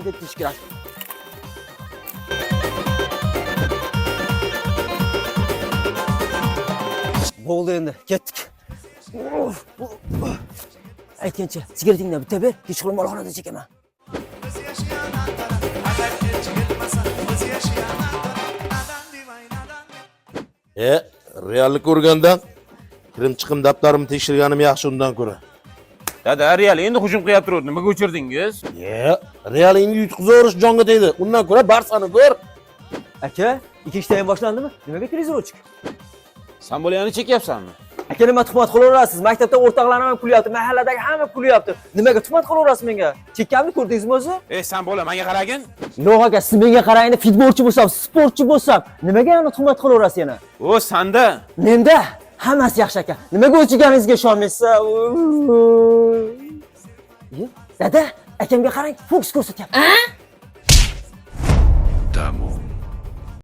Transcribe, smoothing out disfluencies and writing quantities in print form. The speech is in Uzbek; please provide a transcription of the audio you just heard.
deb deyish kerak. Bo'ldi endi, ketdik. Aytgancha, sigaretingni bitta ber, hech qilib molxonada chekaman. Reallik ko'rgandan kirim chiqim daftarimni tekshirganim yaxshi undan ko'ra. Dada, Real endi hujum qilib turibdi. Nimaga o'chirdingiz? Real endi yutqizaverish jonga tegdi. Undan ko'ra Barsani ko'r. Aka, ikkinchi taym boshlandimi? Nimaga televizor o'chik? Sen bo'layani chekyapsanmi? Aka, nima tuhmat qilaverasiz? Maktabda o'rtoqlarim ham kulyapti, mahalladagi hamma kulyapti. Nimaga tuhmat qilaverasiz menga? Chekkamni ko'rdingizmi o'zi? Sen bola, menga qaragin. Yo'q aka, siz menga qarang, futbolchi bo'lsam, sportchi bo'lsam, nimaga yana tuhmat qilaverasiz yana? O, senda. Menda hammasi yaxshi aka. Nimaga o'chiganingizga ishonmaysiz? Dada, akamga qarang, fokus ko'rsatyapti.